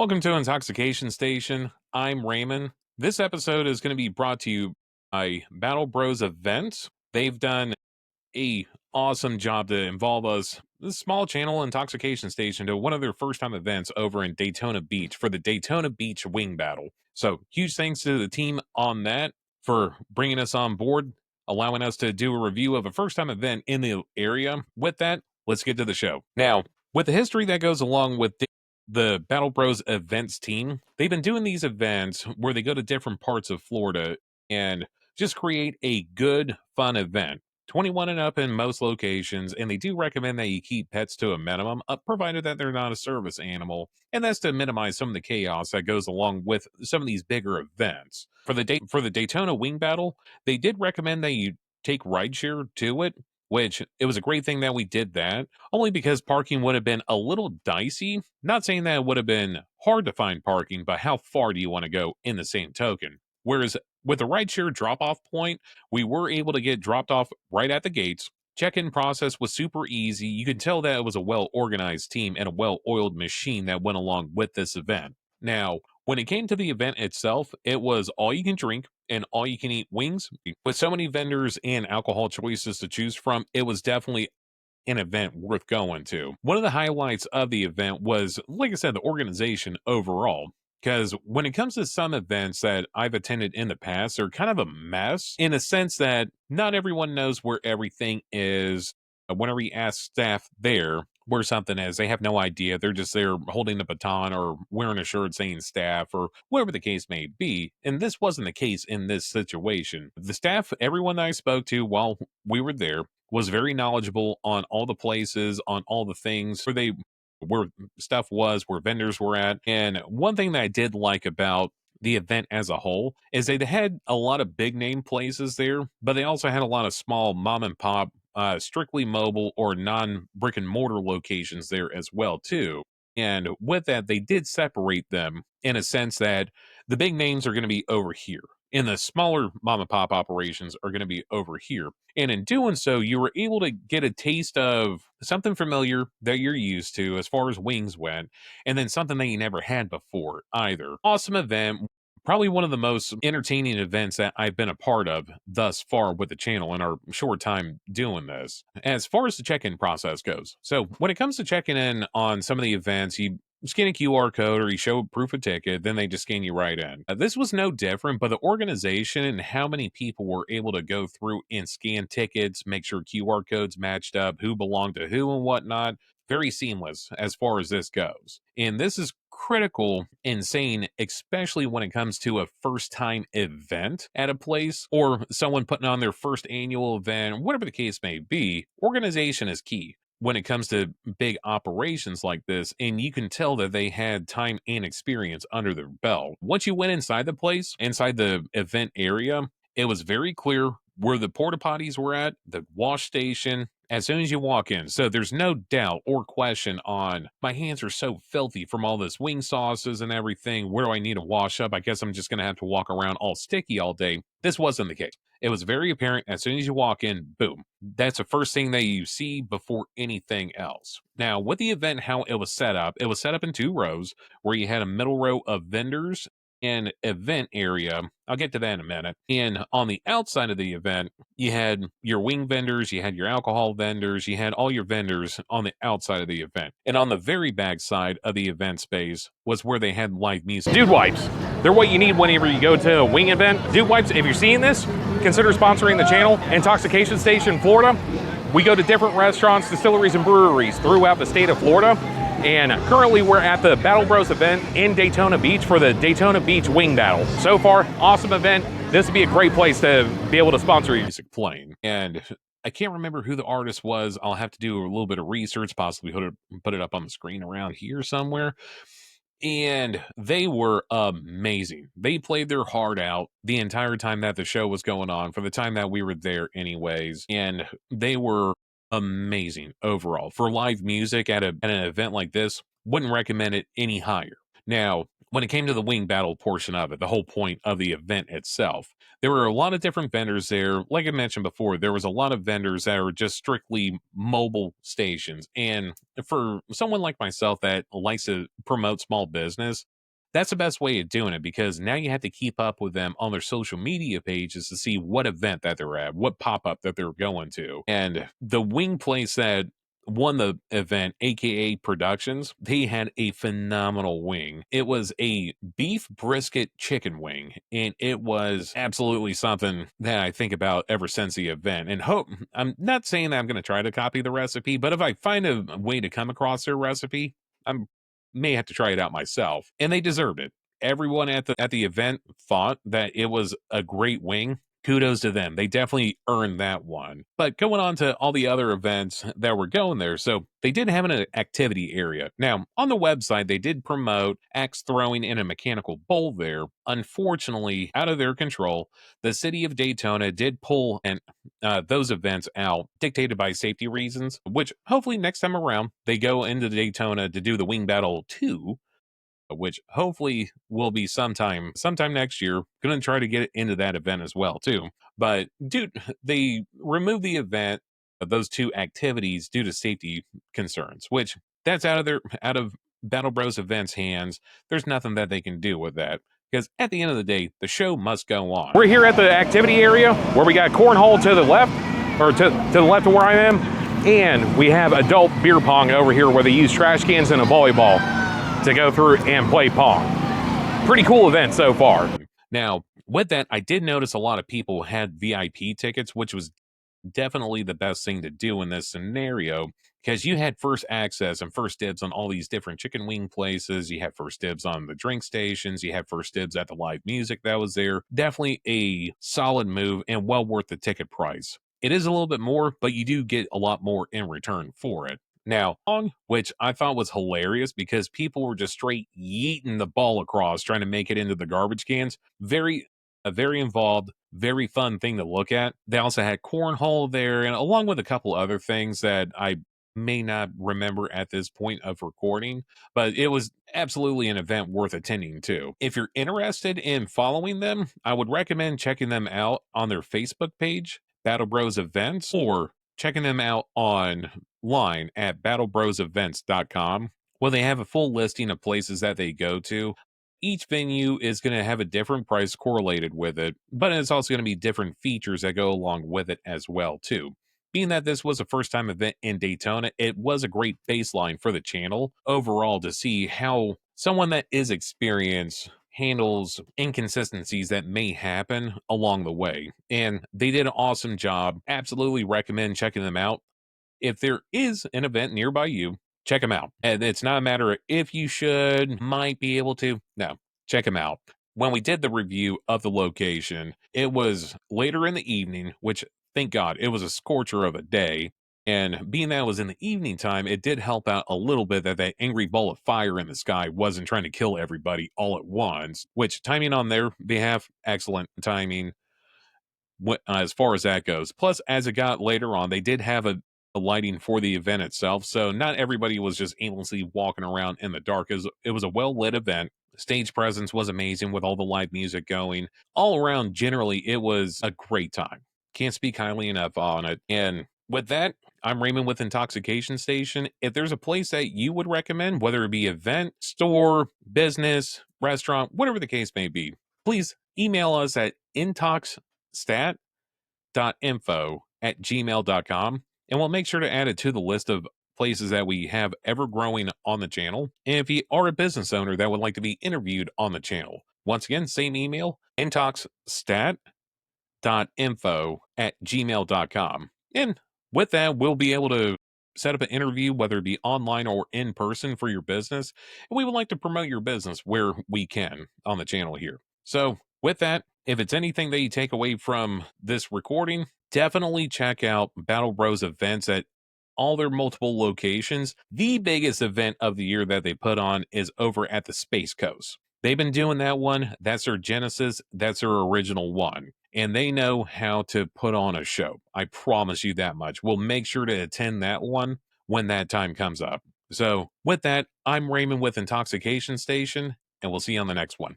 Welcome to Intoxication Station. I'm Raymond. This episode is going to be brought to you by Battle Bros Events. They've done a awesome job to involve us, this small channel Intoxication Station, to one of their first time events over in Daytona Beach for the Daytona Beach Wing Battle. So huge thanks to the team on that for bringing us on board, allowing us to do a review of a first time event in the area. With that, let's get to the show. Now, with the history that goes along with the Battle Bros events team, they've been doing these events where they go to different parts of Florida and just create a good, fun event. 21 and up in most locations, and they do recommend that you keep pets to a minimum, provided that they're not a service animal, and that's to minimize some of the chaos that goes along with some of these bigger events. For the Daytona Wing Battle, they did recommend that you take rideshare to it, which it was a great thing that we did that, only because parking would have been a little dicey. Not saying that it would have been hard to find parking, but how far do you want to go in the same token? Whereas with the rideshare drop off point, we were able to get dropped off right at the gates. Check-in process was super easy. You could tell that it was a well-organized team and a well-oiled machine that went along with this event. Now, when it came to the event itself, it was all you can drink and all you can eat wings. With so many vendors and alcohol choices to choose from, it was definitely an event worth going to. One of the highlights of the event was, like I said, the organization overall. Because when it comes to some events that I've attended in the past, they're kind of a mess in a sense that not everyone knows where everything is. Whenever you ask staff there where something is, they have no idea. They're just there holding the baton or wearing a shirt saying staff or whatever the case may be. And this wasn't the case in this situation. The staff, everyone that I spoke to while we were there, was very knowledgeable on all the places, on all the things where stuff was, where vendors were at. And one thing that I did like about the event as a whole is they had a lot of big name places there, but they also had a lot of small mom and pop, strictly mobile or non brick and mortar locations there as well too. And with that, they did separate them in a sense that the big names are going to be over here and the smaller mom and pop operations are going to be over here. And in doing so, you were able to get a taste of something familiar that you're used to as far as wings went, and then something that you never had before either. Awesome event. Probably one of the most entertaining events that I've been a part of thus far with the channel in our short time doing this. As far as the check in process goes, so when it comes to checking in on some of the events, you scan a QR code or you show proof of ticket, then they just scan you right in. This was no different, but the organization and how many people were able to go through and scan tickets, make sure QR codes matched up, who belonged to who and whatnot, very seamless as far as this goes. And this is critical in saying, especially when it comes to a first time event at a place or someone putting on their first annual event, whatever the case may be, organization is key when it comes to big operations like this, and you can tell that they had time and experience under their belt. Once you went inside the place, inside the event area, it was very clear where the porta potties were at, the wash station, as soon as you walk in. So there's no doubt or question on my hands are so filthy from all this wing sauces and everything. Where do I need to wash up? I guess I'm just going to have to walk around all sticky all day. This wasn't the case. It was very apparent as soon as you walk in, boom. That's the first thing that you see before anything else. Now, with the event, how it was set up in two rows where you had a middle row of vendors and event area. I'll get to that in a minute. And on the outside of the event, you had your wing vendors, you had your alcohol vendors, you had all your vendors on the outside of the event. And on the very back side of the event space was where they had live music. Dude wipes. They're what you need whenever you go to a wing event. Dude wipes, if you're seeing this, consider sponsoring the channel. Intoxication Station, Florida. We go to different restaurants, distilleries, and breweries throughout the state of Florida. And currently we're at the Battle Bros event in Daytona Beach for the Daytona Beach Wing Battle. So far, awesome event. This would be a great place to be able to sponsor you. Music playing. And I can't remember who the artist was. I'll have to do a little bit of research, possibly put it up on the screen around here somewhere. And they were amazing. They played their heart out the entire time that the show was going on, for the time that we were there anyways. And they were amazing overall. For live music at an event like this, wouldn't recommend it any higher. Now, when it came to the wing battle portion of it, the whole point of the event itself, there were a lot of different vendors there. Like I mentioned before, there was a lot of vendors that were just strictly mobile stations. And for someone like myself that likes to promote small business, that's the best way of doing it, because now you have to keep up with them on their social media pages to see what event that they're at, what pop up that they're going to. And the wing place that won the event, aka Productions, they had a phenomenal wing. It was a beef brisket chicken wing, and it was absolutely something that I think about ever since the event. And hope, I'm not saying that I'm going to try to copy the recipe, but if I find a way to come across their recipe, I may have to try it out myself. And they deserved it. Everyone at the event thought that it was a great wing. Kudos to them. They definitely earned that one. But going on to all the other events that were going there, so they did have an activity area. Now, on the website, they did promote axe throwing in a mechanical bull there. Unfortunately, out of their control, the city of Daytona did pull those events out, dictated by safety reasons, which hopefully next time around, they go into Daytona to do the Wing Battle 2, which hopefully will be sometime next year. Gonna try to get into that event as well too. But dude, they removed the event of those two activities due to safety concerns, which that's out of Battle Bros events hands. There's nothing that they can do with that, because at the end of the day, the show must go on. We're here at the activity area where we got cornhole to the left, or to the left of where I am, and we have adult beer pong over here where they use trash cans and a volleyball to go through and play pong. Pretty cool event so far. Now, with that, I did notice a lot of people had VIP tickets, which was definitely the best thing to do in this scenario, because you had first access and first dibs on all these different chicken wing places. You had first dibs on the drink stations. You had first dibs at the live music that was there. Definitely a solid move and well worth the ticket price. It is a little bit more, but you do get a lot more in return for it. Now, on which I thought was hilarious, because people were just straight yeeting the ball across, trying to make it into the garbage cans. A very involved, very fun thing to look at. They also had cornhole there, and along with a couple other things that I may not remember at this point of recording, but it was absolutely an event worth attending to. If you're interested in following them, I would recommend checking them out on their Facebook page, Battle Bros Events, or checking them out online at battlebroseevents.com, where they have a full listing of places that they go to. Each venue is going to have a different price correlated with it, but it's also going to be different features that go along with it as well too. Being that this was a first time event in Daytona, it was a great baseline for the channel overall to see how someone that is experienced handles inconsistencies that may happen along the way. And they did an awesome job. Absolutely recommend checking them out. If there is an event nearby you, check them out. And it's not a matter of if you should, might be able to. No, check them out. When we did the review of the location, it was later in the evening, which thank God it was a scorcher of a day. And being that it was in the evening time, it did help out a little bit that that angry ball of fire in the sky wasn't trying to kill everybody all at once, which timing on their behalf, excellent timing as far as that goes. Plus, as it got later on, they did have a lighting for the event itself, so not everybody was just aimlessly walking around in the dark. It was a well lit event. Stage presence was amazing with all the live music going. All around, generally, it was a great time. Can't speak highly enough on it. And with that, I'm Raymond with Intoxication Station. If there's a place that you would recommend, whether it be event, store, business, restaurant, whatever the case may be, please email us at intox.info@gmail.com, and we'll make sure to add it to the list of places that we have ever growing on the channel. And if you are a business owner that would like to be interviewed on the channel, once again, same email, intox.info@gmail.com. And with that, we'll be able to set up an interview, whether it be online or in person, for your business. And we would like to promote your business where we can on the channel here. So with that, if it's anything that you take away from this recording, definitely check out Battle Bros events at all their multiple locations. The biggest event of the year that they put on is over at the Space Coast. They've been doing that one. That's their Genesis. That's their original one. And they know how to put on a show. I promise you that much. We'll make sure to attend that one when that time comes up. So with that, I'm Raymond with Intoxication Station, and we'll see you on the next one.